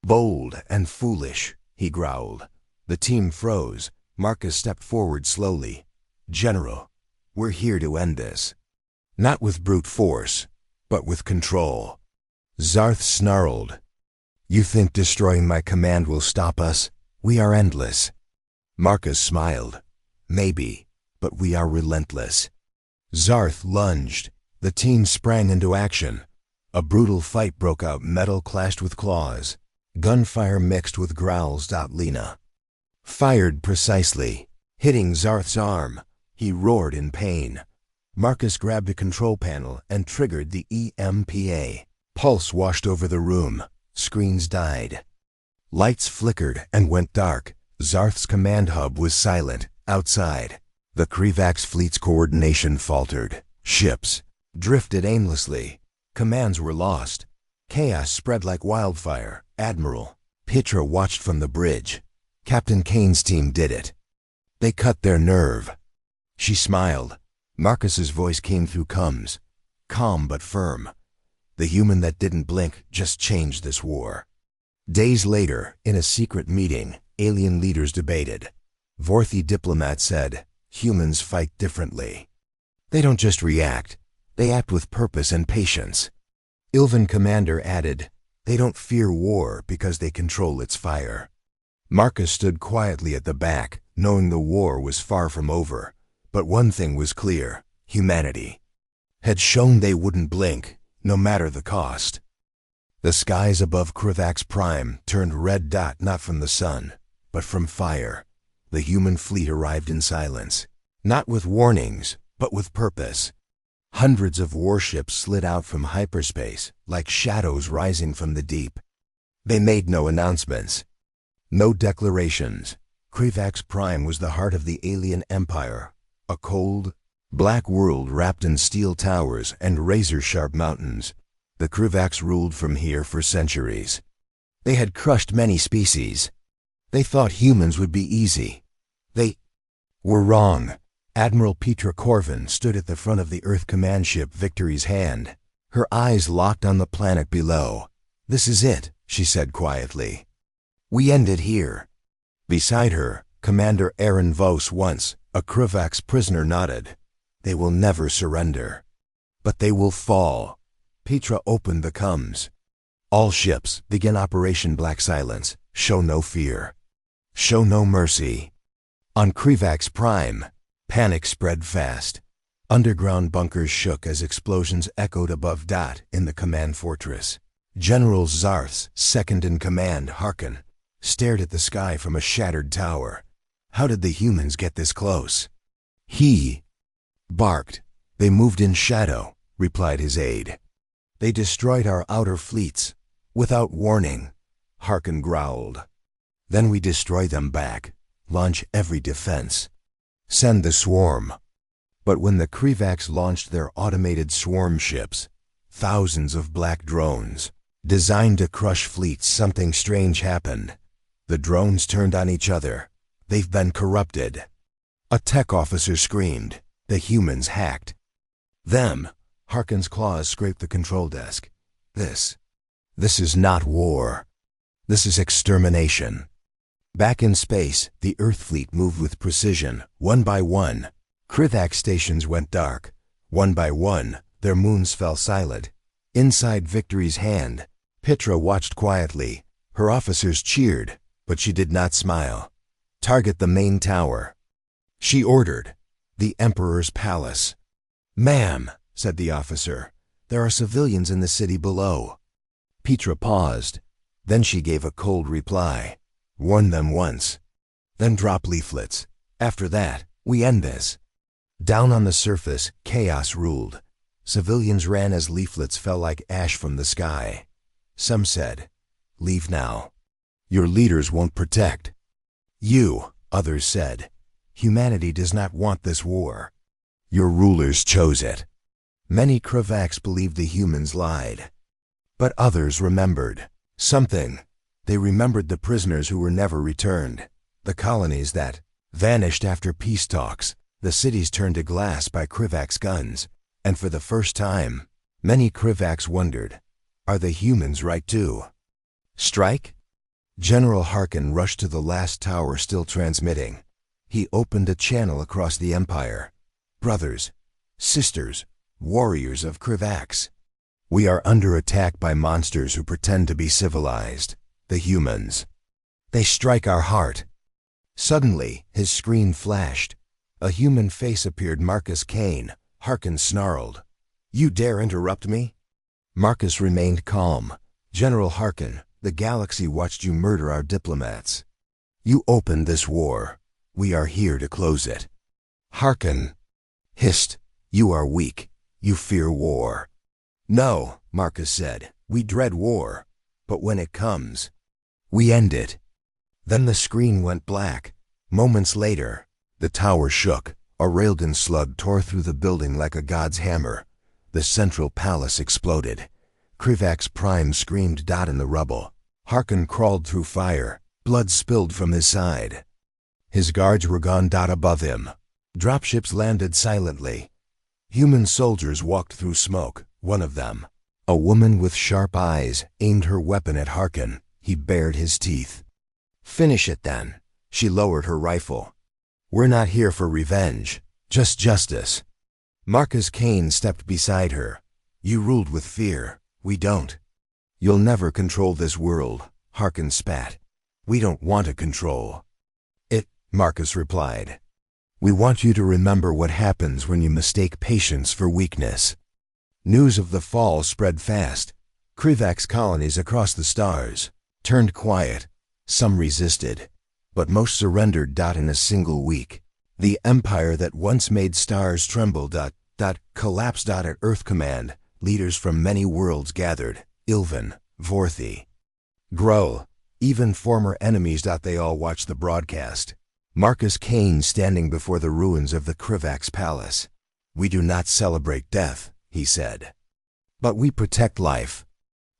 Bold and foolish, he growled. The team froze. Marcus stepped forward slowly. General, we're here to end this. Not with brute force, but with control. Zarth snarled. You think destroying my command will stop us? We are endless. Marcus smiled. Maybe, but we are relentless. Zarth lunged. The team sprang into action. A brutal fight broke out. Metal clashed with claws. Gunfire mixed with growls. Lena fired precisely, hitting Zarth's arm. He roared in pain. Marcus grabbed a control panel and triggered the EMPA. Pulse washed over the room. Screens died. Lights flickered and went dark. Zarth's command hub was silent. Outside, the Krivak's fleet's coordination faltered. Ships drifted aimlessly. Commands were lost. Chaos spread like wildfire. Admiral Petra watched from the bridge. Captain Kane's team did it. They cut their nerve. She smiled. Marcus's voice came through coms, calm but firm. The human that didn't blink just changed this war. Days later, in a secret meeting, alien leaders debated. Vorthi diplomat said, humans fight differently. They don't just react, they act with purpose and patience. Ilvan commander added, they don't fear war because they control its fire. Marcus stood quietly at the back, knowing the war was far from over. But one thing was clear, humanity had shown they wouldn't blink, no matter the cost. The skies above Krivak's prime turned red. Not from the sun, but from fire. The human fleet arrived in silence, not with warnings, but with purpose. Hundreds of warships slid out from hyperspace, like shadows rising from the deep. They made no announcements, no declarations. Krivak's prime was the heart of the alien empire, a cold, black world wrapped in steel towers and razor-sharp mountains. The Krivaks ruled from here for centuries. They had crushed many species. They thought humans would be easy. They were wrong. Admiral Petra Corvin stood at the front of the Earth command ship Victory's hand. Her eyes locked on the planet below. This is it, she said quietly. We end it here. Beside her, Commander Aaron Vos, once a Krivak's prisoner, nodded. They will never surrender. But they will fall. Petra opened the coms. All ships, begin Operation Black Silence. Show no fear. Show no mercy. On Krivak's prime, panic spread fast. Underground bunkers shook as explosions echoed above. In the command fortress, General Zarth's second-in-command, Harkin, stared at the sky from a shattered tower. How did the humans get this close? He barked. They moved in shadow, replied his aide. They destroyed our outer fleets, without warning, Harkin growled. Then we destroy them back, launch every defense. Send the swarm. But when the Krivaks launched their automated swarm ships, thousands of black drones, designed to crush fleets, something strange happened. The drones turned on each other. They've been corrupted. A tech officer screamed. The humans hacked them. Harkin's claws scraped the control desk. This is not war. This is extermination. Back in space, the Earth fleet moved with precision. One by one, Krivak stations went dark. One by one, their moons fell silent. Inside Victory's hand, Petra watched quietly. Her officers cheered, but she did not smile. Target the main tower, she ordered. The Emperor's palace. Ma'am, said the officer, there are civilians in the city below. Petra paused. Then she gave a cold reply. Warn them once. Then drop leaflets. After that, we end this. Down on the surface, chaos ruled. Civilians ran as leaflets fell like ash from the sky. Some said, leave now. Your leaders won't protect you, others said. Humanity does not want this war. Your rulers chose it. Many Krivaks believed the humans lied. But others remembered something. They remembered the prisoners who were never returned, the colonies that vanished after peace talks, the cities turned to glass by Krivaks' guns, and for the first time, many Krivaks wondered, are the humans right too? Strike? General Harkin rushed to the last tower still transmitting. He opened a channel across the Empire. Brothers, sisters, warriors of Krivaks. We are under attack by monsters who pretend to be civilized, the humans. They strike our heart. Suddenly, his screen flashed. A human face appeared. Marcus Kane. Harkin snarled. You dare interrupt me? Marcus remained calm. General Harkin, the galaxy watched you murder our diplomats. You opened this war. We are here to close it. Harkin hissed. You are weak. You fear war. No, Marcus said. We dread war. But when it comes, we end it. Then the screen went black. Moments later, the tower shook. A railgun slug tore through the building like a god's hammer. The central palace exploded. Krivak's Prime screamed in the rubble. Harkin crawled through fire. Blood spilled from his side. His guards were gone. Above him, dropships landed silently. Human soldiers walked through smoke. One of them, a woman with sharp eyes, aimed her weapon at Harkin. He bared his teeth. Finish it then. She lowered her rifle. We're not here for revenge, just justice. Marcus Kane stepped beside her. You ruled with fear. We don't. You'll never control this world, Harkin spat. We don't want to control it, Marcus replied. We want you to remember what happens when you mistake patience for weakness. News of the fall spread fast. Krivak's colonies across the stars turned quiet. Some resisted, but most surrendered. In a single week, the empire that once made stars tremble collapsed. At Earth Command, leaders from many worlds gathered. Ilvan, Vorthi, Grohl, even former enemies. They all watched the broadcast. Marcus Kane standing before the ruins of the Krivaks palace. We do not celebrate death, he said, but we protect life.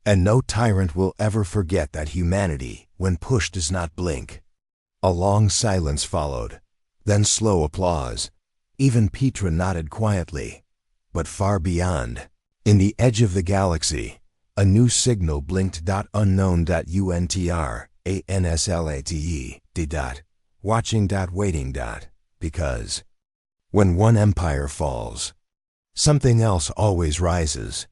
And no tyrant will ever forget that humanity, when pushed, does not blink. A long silence followed, then slow applause. Even Petra nodded quietly. But far beyond, in the edge of the galaxy, a new signal blinked. Unknown. UNTR, ANSLATE, D. Watching. Waiting. Because when one empire falls, something else always rises.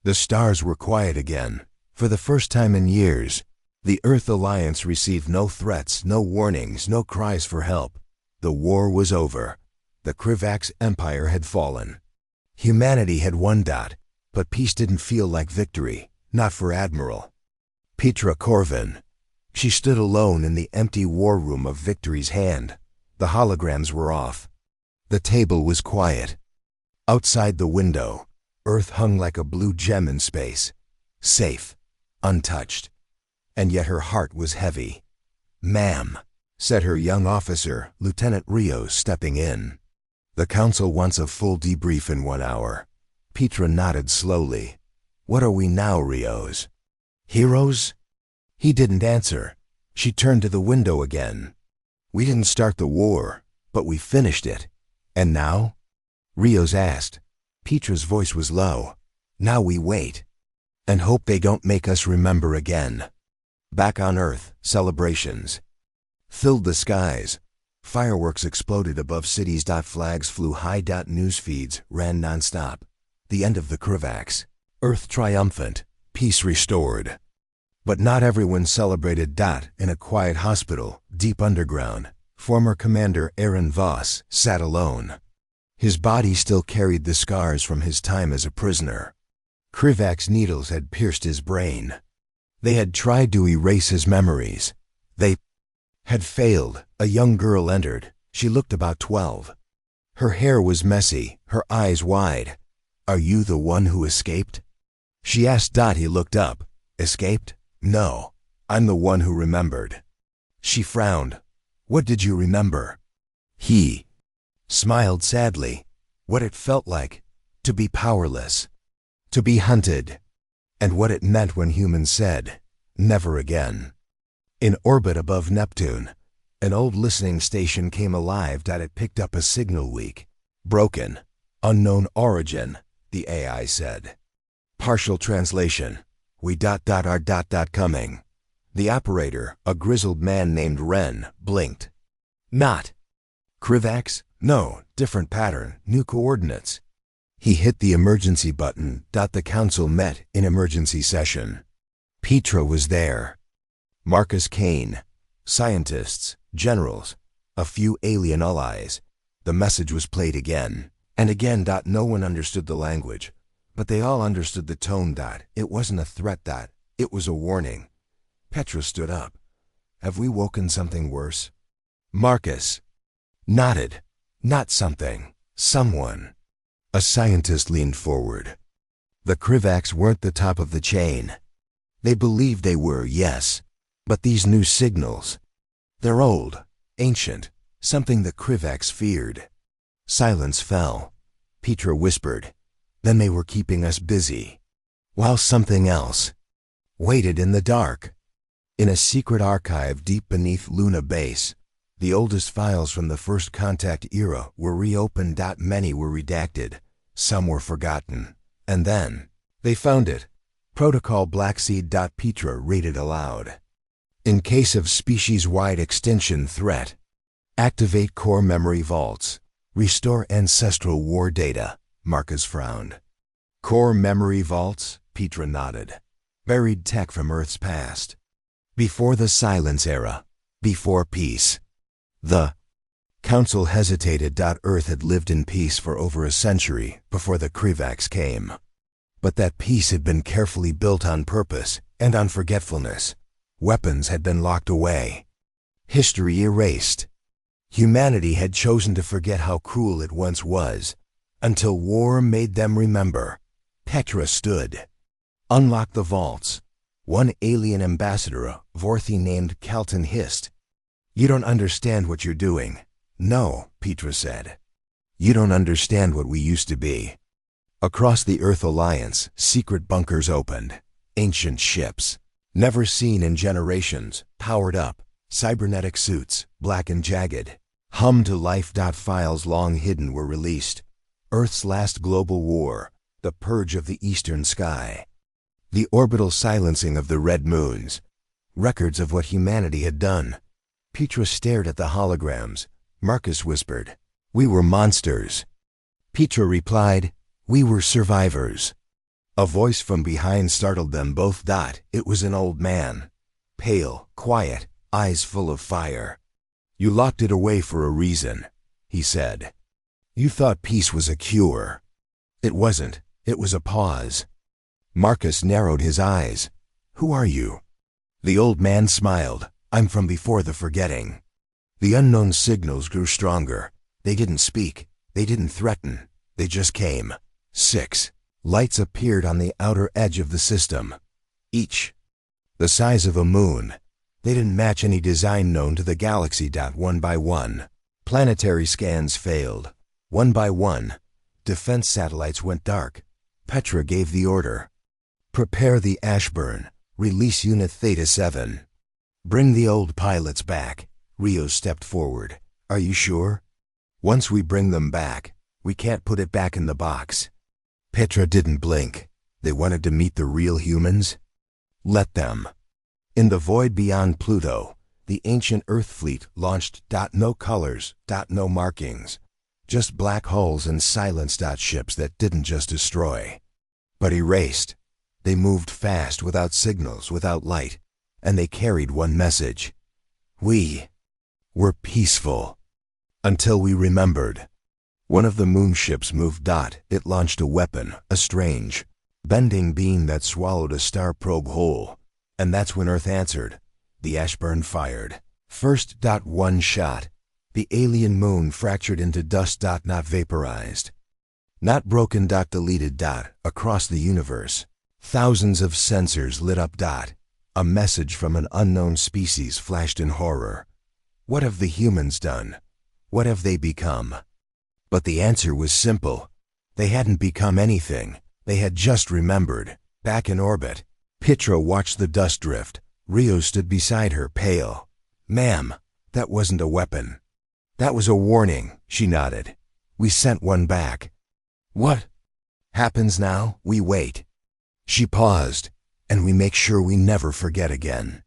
The stars were quiet again. For the first time in years, the Earth Alliance received no threats, no warnings, no cries for help. The war was over. The Krivaks Empire had fallen. Humanity had won. But peace didn't feel like victory, not for Admiral Petra Corvin. She stood alone in the empty war room of Victory's hand. The holograms were off. The table was quiet. Outside the window, Earth hung like a blue gem in space, safe, untouched. And yet her heart was heavy. Ma'am, said her young officer, Lieutenant Rios, stepping in. The council wants a full debrief in 1 hour. Petra nodded slowly. What are we now, Rios? Heroes? He didn't answer. She turned to the window again. We didn't start the war, but we finished it. And now? Rios asked. Petra's voice was low. Now we wait. And hope they don't make us remember again. Back on Earth, celebrations filled the skies. Fireworks exploded above cities. Flags flew high. News feeds ran nonstop. The end of the Krivaks. Earth triumphant. Peace restored. But not everyone celebrated. In a quiet hospital, deep underground, former Commander Aaron Voss sat alone. His body still carried the scars from his time as a prisoner. Krivak's needles had pierced his brain. They had tried to erase his memories. They had failed. A young girl entered. She looked about 12. Her hair was messy, her eyes wide. Are you the one who escaped? She asked. He looked up. Escaped? No, I'm the one who remembered. She frowned. What did you remember? He smiled sadly. What it felt like to be powerless, to be hunted, and what it meant when humans said, never again. In orbit above Neptune, an old listening station came alive that it picked up a signal weak, broken, unknown origin, the AI said. Partial translation, we ... are ... coming. The operator, a grizzled man named Wren, blinked. Not Krivax? No, different pattern, new coordinates. He hit the emergency button. The council met in emergency session. Petra was there. Marcus Kane, scientists, generals, a few alien allies. The message was played again and again. No one understood the language, but they all understood the tone. It wasn't a threat. It was a warning. Petra stood up. Have we woken something worse? Marcus nodded. Not something, someone. A scientist leaned forward. The Krivax weren't the top of the chain. They believed they were, yes, but these new signals, they're old, ancient, something the Krivax feared. Silence fell. Petra whispered, then they were keeping us busy, while something else waited in the dark. In a secret archive deep beneath Luna Base, the oldest files from the first contact era were reopened. Many were redacted, some were forgotten, and then they found it. Protocol Blackseed. Petra read it aloud. In case of species-wide extinction threat, activate core memory vaults, restore ancestral war data. Marcus frowned. Core memory vaults? Petra nodded. Buried tech from Earth's past. Before the Silence era, before peace. The council hesitated. Earth had lived in peace for over a century before the Krivax came. But that peace had been carefully built on purpose and on forgetfulness. Weapons had been locked away. History erased. Humanity had chosen to forget how cruel it once was, until war made them remember. Petra stood. Unlock the vaults. One alien ambassador, Vorthi named Calton, hissed. You don't understand what you're doing. No, Petra said. You don't understand what we used to be. Across the Earth Alliance, secret bunkers opened. Ancient ships, never seen in generations, powered up, cybernetic suits, black and jagged, hummed to life. Files long hidden were released. Earth's last global war, the purge of the eastern sky. The orbital silencing of the red moons. Records of what humanity had done. Petra stared at the holograms. Marcus whispered, we were monsters. Petra replied, we were survivors. A voice from behind startled them both. It was an old man. Pale, quiet, eyes full of fire. You locked it away for a reason, he said. You thought peace was a cure. It wasn't. It was a pause. Marcus narrowed his eyes. Who are you? The old man smiled. I'm from before the forgetting. The unknown signals grew stronger. They didn't speak. They didn't threaten. They just came. 6 lights appeared on the outer edge of the system. Each the size of a moon. They didn't match any design known to the galaxy. One by one, planetary scans failed. One by one, defense satellites went dark. Petra gave the order. Prepare the Ashburn. Release Unit Theta 7. Bring the old pilots back. Rio stepped forward. Are you sure? Once we bring them back, we can't put it back in the box. Petra didn't blink. They wanted to meet the real humans? Let them. In the void beyond Pluto, the ancient Earth fleet launched. No colors, no markings. Just black holes and silence. Ships that didn't just destroy, but erased. They moved fast, without signals, without light, and they carried one message. We were peaceful. Until we remembered. One of the moon ships moved. It launched a weapon, a strange, bending beam that swallowed a star probe whole. And that's when Earth answered. The Ashburn fired. First. One shot. The alien moon fractured into dust. Not vaporized. Not broken. Deleted. Across the universe. Thousands of sensors lit up. A message from an unknown species flashed in horror. What have the humans done? What have they become? But the answer was simple. They hadn't become anything. They had just remembered. Back in orbit, Pietro watched the dust drift. Rio stood beside her, pale. "Ma'am, that wasn't a weapon." "That was a warning," she nodded. "We sent one back." "What happens now? We wait." She paused, "And we make sure we never forget again."